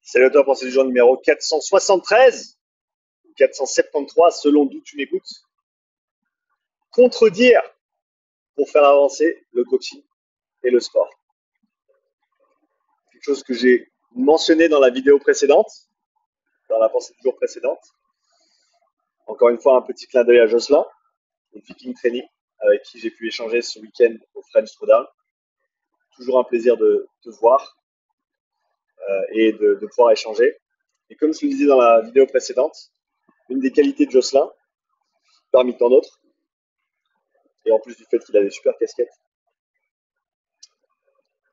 Salut à toi pour ce jour numéro 473 ou 473 selon d'où tu m'écoutes. Contredire pour faire avancer le coaching et le sport. Quelque chose que j'ai mentionné dans la vidéo précédente, dans la pensée du jour précédente. Encore une fois, un petit clin d'œil à Jocelyn, le Viking Training, avec qui j'ai pu échanger ce week-end au French Throwdown. Toujours un plaisir de te voir et de pouvoir échanger. Et comme je le disais dans la vidéo précédente, une des qualités de Jocelyn, parmi tant d'autres, et en plus du fait qu'il a des super casquettes,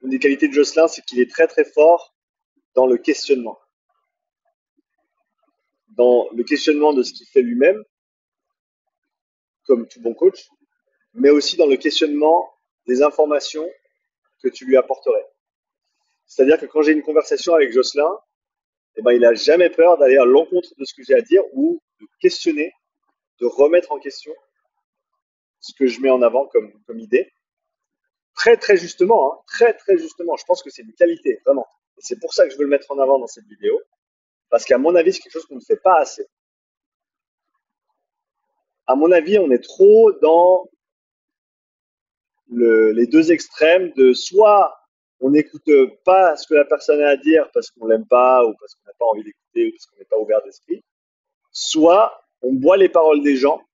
une des qualités de Jocelyn, c'est qu'il est très très fort dans le questionnement. Dans le questionnement de ce qu'il fait lui-même, comme tout bon coach, mais aussi dans le questionnement des informations que tu lui apporterais. C'est-à-dire que quand j'ai une conversation avec Jocelyn, eh ben, il n'a jamais peur d'aller à l'encontre de ce que j'ai à dire ou de questionner, de remettre en question ce que je mets en avant comme idée. Très très justement, hein, très très justement, je pense que c'est une qualité, vraiment. Et c'est pour ça que je veux le mettre en avant dans cette vidéo, parce qu'à mon avis, c'est quelque chose qu'on ne fait pas assez. À mon avis, on est trop dans les deux extrêmes de soit on n'écoute pas ce que la personne a à dire parce qu'on l'aime pas ou parce qu'on n'a pas envie d'écouter ou parce qu'on n'est pas ouvert d'esprit, soit on boit les paroles des gens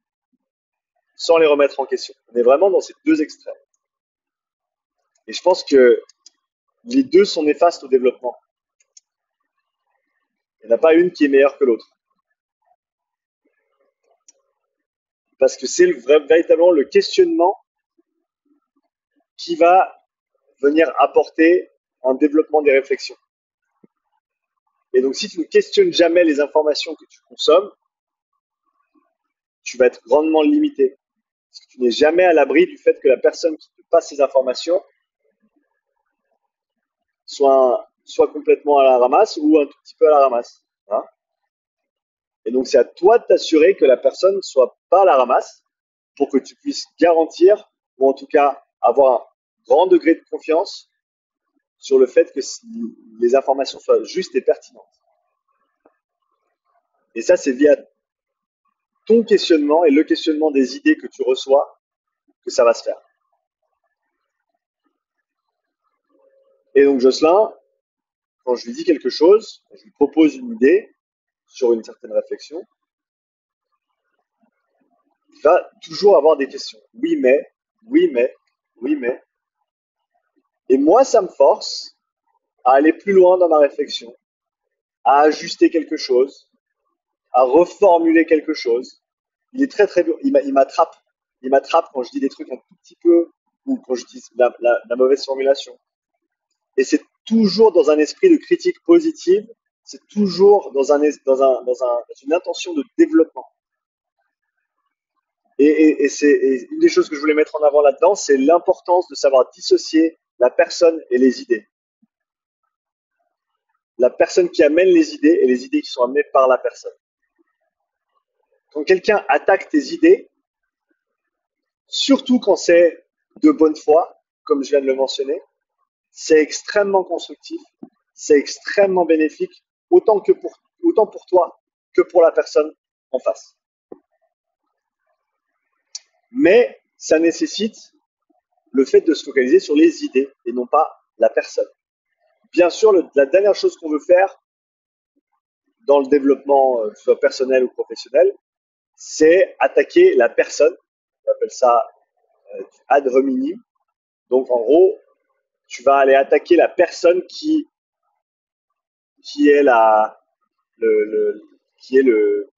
sans les remettre en question. On est vraiment dans ces deux extrêmes. Et je pense que les deux sont néfastes au développement. Il n'y en a pas une qui est meilleure que l'autre. Parce que c'est véritablement le questionnement qui va venir apporter un développement des réflexions. Et donc, si tu ne questionnes jamais les informations que tu consommes, tu vas être grandement limité. Parce que tu n'es jamais à l'abri du fait que la personne qui te passe ces informations soit complètement à la ramasse ou un tout petit peu à la ramasse. Hein. Et donc, c'est à toi de t'assurer que la personne ne soit pas à la ramasse pour que tu puisses garantir, ou en tout cas avoir un grand degré de confiance sur le fait que les informations soient justes et pertinentes. Et ça, c'est via ton questionnement et le questionnement des idées que tu reçois que ça va se faire. Et donc Jocelyn, quand je lui dis quelque chose, je lui propose une idée sur une certaine réflexion, il va toujours avoir des questions. Oui, mais, oui, mais, oui, mais. Et moi, ça me force à aller plus loin dans ma réflexion, à ajuster quelque chose, à reformuler quelque chose. Il est très très dur. Il m'attrape. Il m'attrape quand je dis des trucs un tout petit peu ou quand j'utilise la mauvaise formulation. Et c'est toujours dans un esprit de critique positive. C'est toujours dans une intention de développement. Et une des choses que je voulais mettre en avant là-dedans, c'est l'importance de savoir dissocier la personne et les idées. La personne qui amène les idées et les idées qui sont amenées par la personne. Quand quelqu'un attaque tes idées, surtout quand c'est de bonne foi, comme je viens de le mentionner, c'est extrêmement constructif, c'est extrêmement bénéfique, autant pour toi que pour la personne en face. Mais ça nécessite le fait de se focaliser sur les idées et non pas la personne. Bien sûr, la dernière chose qu'on veut faire dans le développement, soit personnel ou professionnel, c'est attaquer la personne. On appelle ça du ad hominem. Donc, en gros, tu vas aller attaquer la personne qui est qui est le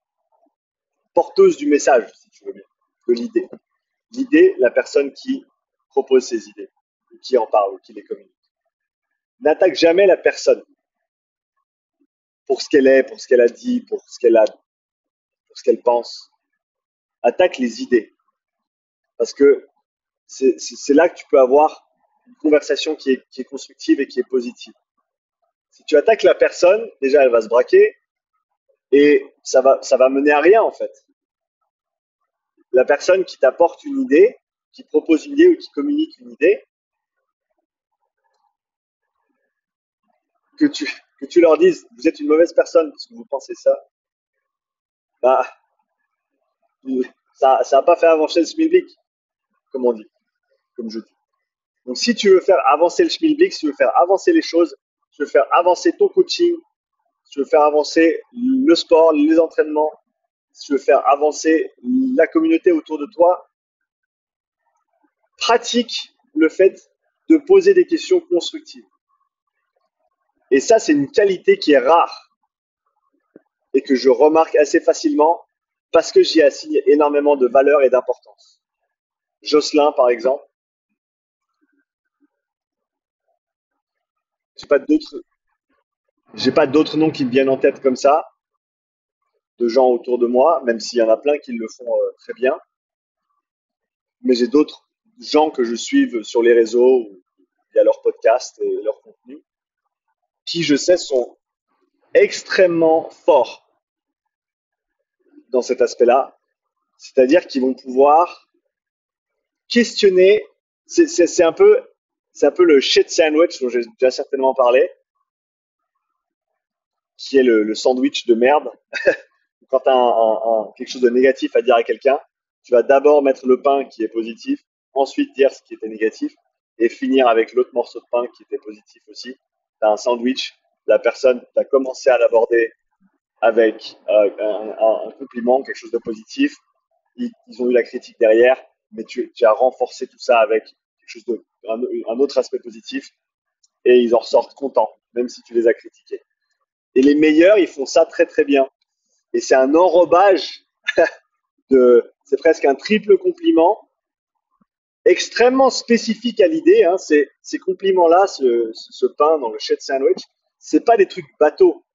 porteuse du message, si tu veux bien, de l'idée. L'idée, la personne qui propose ses idées, ou qui en parle, ou qui les communique. N'attaque jamais la personne pour ce qu'elle est, pour ce qu'elle a dit, pour ce qu'elle pense. Attaque les idées. Parce que c'est là que tu peux avoir une conversation qui est constructive et qui est positive. Si tu attaques la personne, déjà elle va se braquer et ça va mener à rien en fait. La personne qui t'apporte une idée, qui propose une idée ou qui communique une idée, que tu leur dises, vous êtes une mauvaise personne parce que vous pensez ça, bah, ça n'a pas fait avancer le schmilblick, comme on dit, comme je dis. Donc, si tu veux faire avancer le schmilblick, si tu veux faire avancer les choses, si tu veux faire avancer ton coaching, si tu veux faire avancer le sport, les entraînements, si tu veux faire avancer la communauté autour de toi, pratique le fait de poser des questions constructives. Et ça, c'est une qualité qui est rare et que je remarque assez facilement parce que j'y assigne énormément de valeur et d'importance. Jocelyn, par exemple, j'ai pas d'autres, j'ai pas d'autres noms qui me viennent en tête comme ça, de gens autour de moi, même s'il y en a plein qui le font très bien. Mais j'ai d'autres gens que je suive sur les réseaux via leurs podcasts et leur contenu, qui je sais sont extrêmement forts dans cet aspect-là, c'est-à-dire qu'ils vont pouvoir questionner. C'est un peu le shit sandwich dont j'ai déjà certainement parlé, qui est le sandwich de merde. Quand tu as quelque chose de négatif à dire à quelqu'un, tu vas d'abord mettre le pain qui est positif, ensuite dire ce qui était négatif, et finir avec l'autre morceau de pain qui était positif aussi. Tu as un sandwich, la personne, tu as commencé à l'aborder avec un compliment, quelque chose de positif, ils ont eu la critique derrière, mais tu as renforcé tout ça avec quelque chose un autre aspect positif, et ils en ressortent contents, même si tu les as critiqués. Et les meilleurs, ils font ça très très bien. Et c'est un enrobage c'est presque un triple compliment extrêmement spécifique à l'idée. Hein. Ces compliments-là, ce pain dans le shit sandwich, c'est pas des trucs bateaux.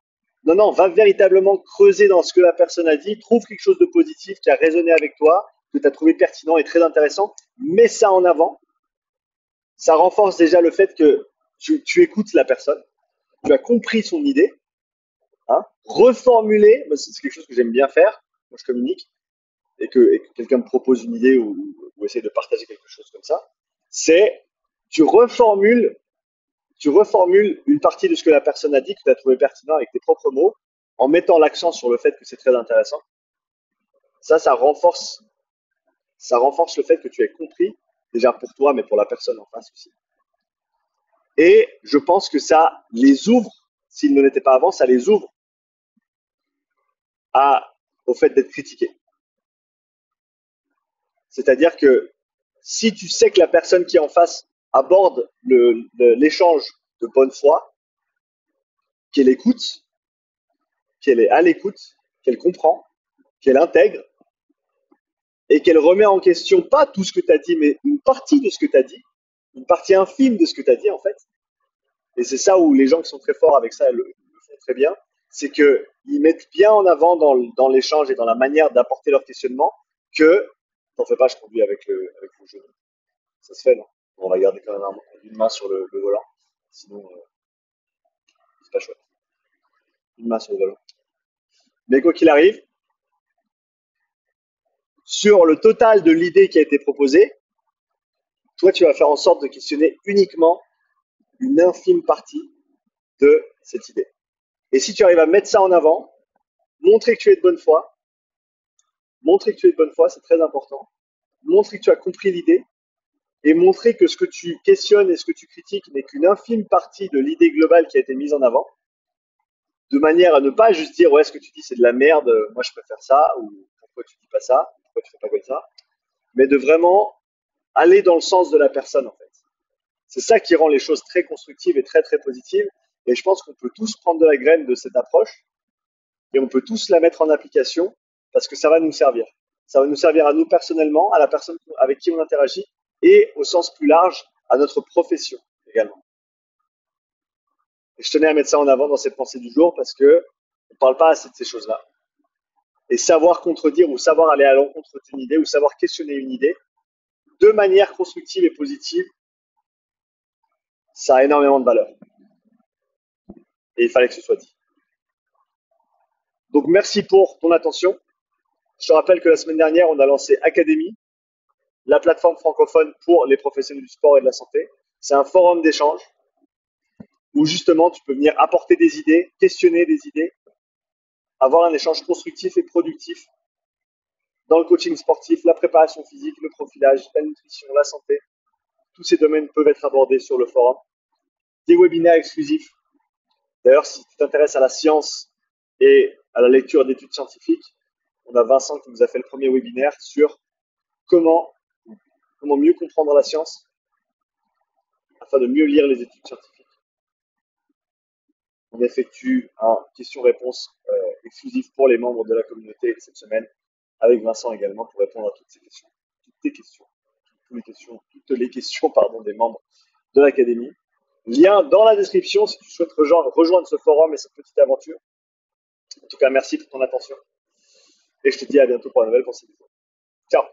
Non, non, va véritablement creuser dans ce que la personne a dit, trouve quelque chose de positif qui a résonné avec toi, que tu as trouvé pertinent et très intéressant, mets ça en avant. Ça renforce déjà le fait que tu écoutes la personne, tu as compris son idée, hein. Reformuler, c'est quelque chose que j'aime bien faire quand je communique, et que quelqu'un me propose une idée ou essaie de partager quelque chose comme ça, c'est tu reformules, tu reformules une partie de ce que la personne a dit, que tu as trouvé pertinent avec tes propres mots, en mettant l'accent sur le fait que c'est très intéressant. Ça renforce le fait que tu aies compris, déjà pour toi, mais pour la personne en face aussi. Et je pense que ça les ouvre, s'ils ne l'étaient pas avant, ça les ouvre au fait d'être critiqués. C'est-à-dire que si tu sais que la personne qui est en face aborde l'échange de bonne foi, qu'elle écoute, qu'elle est à l'écoute, qu'elle comprend, qu'elle intègre, et qu'elle remet en question pas tout ce que tu as dit, mais une partie de ce que tu as dit, une partie infime de ce que tu as dit en fait. Et c'est ça où les gens qui sont très forts avec ça le font très bien, c'est qu'ils mettent bien en avant dans l'échange et dans la manière d'apporter leur questionnement que, t'en fais pas, je conduis avec le genou. Ça se fait, non? On va garder quand même une main sur le volant. Sinon, c'est pas chouette. Une main sur le volant. Mais quoi qu'il arrive, sur le total de l'idée qui a été proposée, toi, tu vas faire en sorte de questionner uniquement une infime partie de cette idée. Et si tu arrives à mettre ça en avant, montrer que tu es de bonne foi, montrer que tu es de bonne foi, c'est très important. Montrer que tu as compris l'idée et montrer que ce que tu questionnes et ce que tu critiques n'est qu'une infime partie de l'idée globale qui a été mise en avant, de manière à ne pas juste dire ouais, ce que tu dis c'est de la merde, moi je préfère ça, ou pourquoi tu dis pas ça, pourquoi tu fais pas comme ça, mais de vraiment aller dans le sens de la personne en fait. C'est ça qui rend les choses très constructives et très très positives, et je pense qu'on peut tous prendre de la graine de cette approche et on peut tous la mettre en application parce que ça va nous servir. Ça va nous servir à nous personnellement, à la personne avec qui on interagit et au sens plus large à notre profession également. Et je tenais à mettre ça en avant dans cette pensée du jour parce que on ne parle pas assez de ces choses-là. Et savoir contredire ou savoir aller à l'encontre d'une idée ou savoir questionner une idée de manière constructive et positive, ça a énormément de valeur. Et il fallait que ce soit dit. Donc merci pour ton attention. Je te rappelle que la semaine dernière, on a lancé Academy, la plateforme francophone pour les professionnels du sport et de la santé. C'est un forum d'échange où justement tu peux venir apporter des idées, questionner des idées, avoir un échange constructif et productif dans le coaching sportif, la préparation physique, le profilage, la nutrition, la santé. Tous ces domaines peuvent être abordés sur le forum. Des webinaires exclusifs. D'ailleurs, si tu t'intéresses à la science et à la lecture d'études scientifiques, on a Vincent qui nous a fait le premier webinaire sur comment, comment mieux comprendre la science afin de mieux lire les études scientifiques. On effectue un question-réponse exclusif pour les membres de la communauté cette semaine, avec Vincent également pour répondre à toutes ces questions, toutes les questions des membres de l'académie. Lien dans la description si tu souhaites rejoindre ce forum et cette petite aventure. En tout cas, merci pour ton attention et je te dis à bientôt pour une nouvelle pensée. Ciao.